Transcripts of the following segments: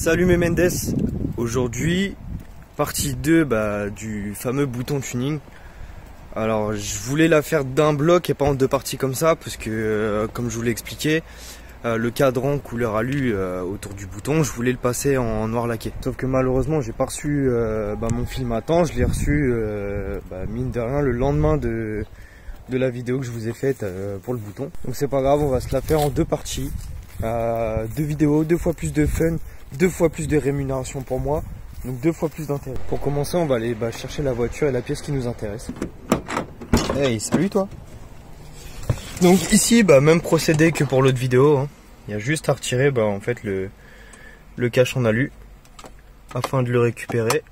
Salut mes Mendes, aujourd'hui partie 2 du fameux bouton tuning. Alors je voulais la faire d'un bloc et pas en deux parties comme ça parce que comme je vous l'ai expliqué, le cadran couleur alu autour du bouton, je voulais le passer en noir laqué. Sauf que malheureusement j'ai pas reçu mon film à temps, je l'ai reçu mine de rien le lendemain de la vidéo que je vous ai faite pour le bouton. Donc c'est pas grave, on va se la faire en deux parties, deux vidéos, 2 fois plus de fun, 2 fois plus de rémunération pour moi, donc 2 fois plus d'intérêt. Pour commencer, on va aller chercher la voiture et la pièce qui nous intéresse. Hey, salut toi. Donc ici, même procédé que pour l'autre vidéo, hein. Il y a juste à retirer en fait le cache en alu afin de le récupérer.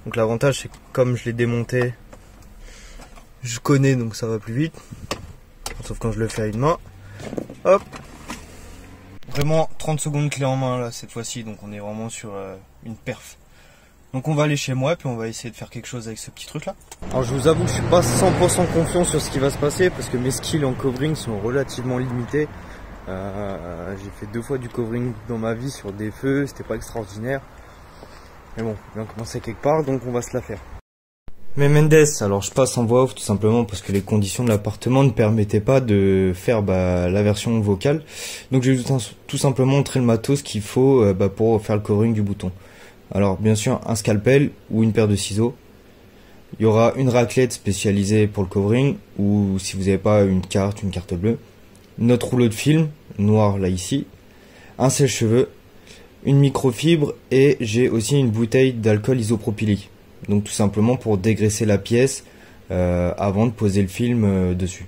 Donc l'avantage c'est que comme je l'ai démonté, je connais donc ça va plus vite. Sauf quand je le fais à une main. Hop. Vraiment 30 secondes clé en main là cette fois-ci, donc on est vraiment sur une perf. Donc on va aller chez moi et puis on va essayer de faire quelque chose avec ce petit truc là. Alors je vous avoue que je suis pas 100% confiant sur ce qui va se passer parce que mes skills en covering sont relativement limités. J'ai fait 2 fois du covering dans ma vie sur des feux, c'était pas extraordinaire. Mais bon, on va commencer quelque part, donc on va se la faire. Mais Mendes, alors je passe en voix off tout simplement parce que les conditions de l'appartement ne permettaient pas de faire la version vocale. Donc je vais tout simplement montrer le matos qu'il faut pour faire le covering du bouton. Alors bien sûr un scalpel ou une paire de ciseaux. Il y aura une raclette spécialisée pour le covering ou si vous n'avez pas une carte bleue. Notre rouleau de film, noir là ici. Un sèche-cheveux, une microfibre et j'ai aussi une bouteille d'alcool isopropylique. Donc tout simplement pour dégraisser la pièce avant de poser le film dessus.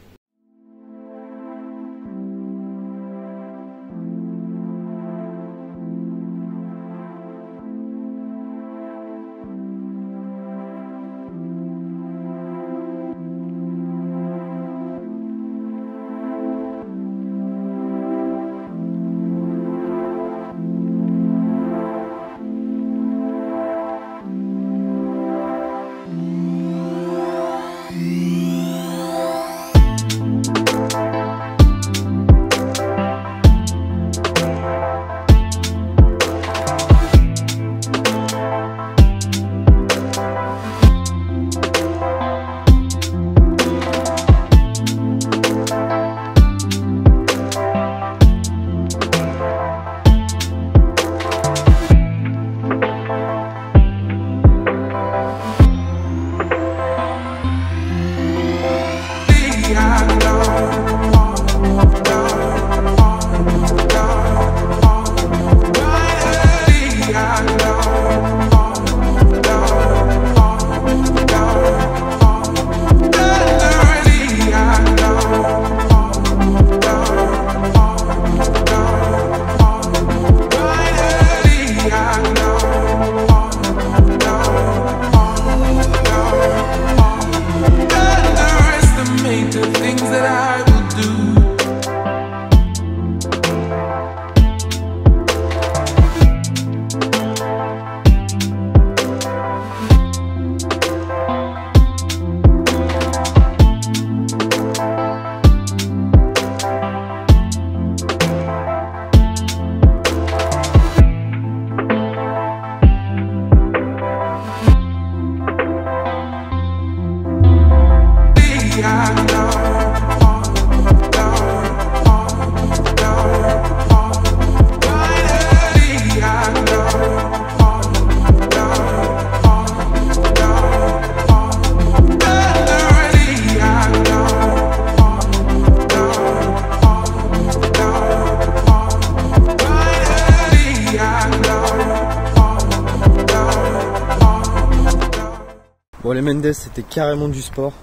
Bon les Mendes c'était carrément du sport,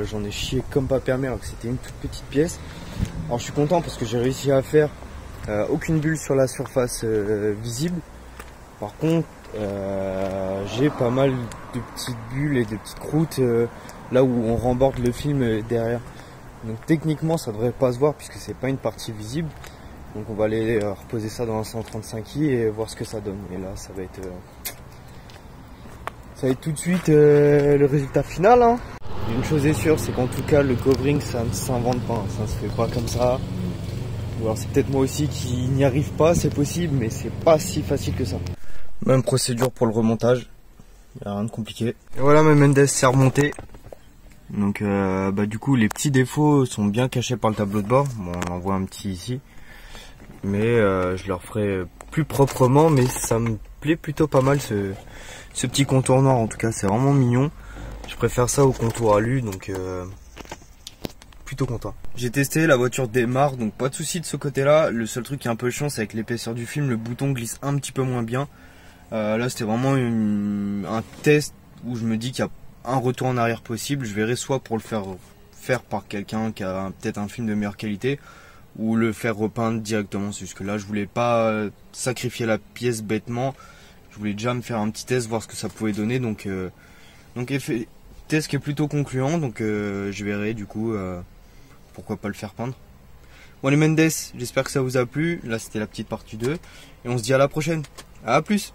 j'en ai chié comme pas permis alors que c'était une toute petite pièce. Alors je suis content parce que j'ai réussi à faire aucune bulle sur la surface visible. Par contre j'ai pas mal de petites bulles et de petites croûtes là où on remborde le film derrière. Donc techniquement ça devrait pas se voir puisque c'est pas une partie visible. Donc on va aller reposer ça dans un 135i et voir ce que ça donne. Et là ça va être tout de suite le résultat final, hein. Une chose est sûre, c'est qu'en tout cas le covering ça ne s'invente pas, ça se fait pas comme ça. Ou alors c'est peut-être moi aussi qui n'y arrive pas, c'est possible, mais c'est pas si facile que ça. Même procédure pour le remontage, il n'y a rien de compliqué. Et voilà, ma Mendes s'est remonté. Donc du coup les petits défauts sont bien cachés par le tableau de bord. Bon, on en voit un petit ici. Mais je le referai plus proprement, mais ça me plaît plutôt pas mal ce petit contour noir, en tout cas c'est vraiment mignon. Je préfère ça au contour alu, donc plutôt content. J'ai testé, la voiture démarre, donc pas de souci de ce côté là. Le seul truc qui est un peu chiant, c'est avec l'épaisseur du film, le bouton glisse un petit peu moins bien. Là c'était vraiment un test où je me dis qu'il y a un retour en arrière possible. Je verrai soit pour le faire par quelqu'un qui a peut-être un film de meilleure qualité, ou le faire repeindre directement. C'est juste que là je voulais pas sacrifier la pièce bêtement. Je voulais déjà me faire un petit test, voir ce que ça pouvait donner. Donc test qui est plutôt concluant. Donc je verrai du coup pourquoi pas le faire peindre. Bon les Mendes, j'espère que ça vous a plu. Là c'était la petite partie 2. Et on se dit à la prochaine. À plus.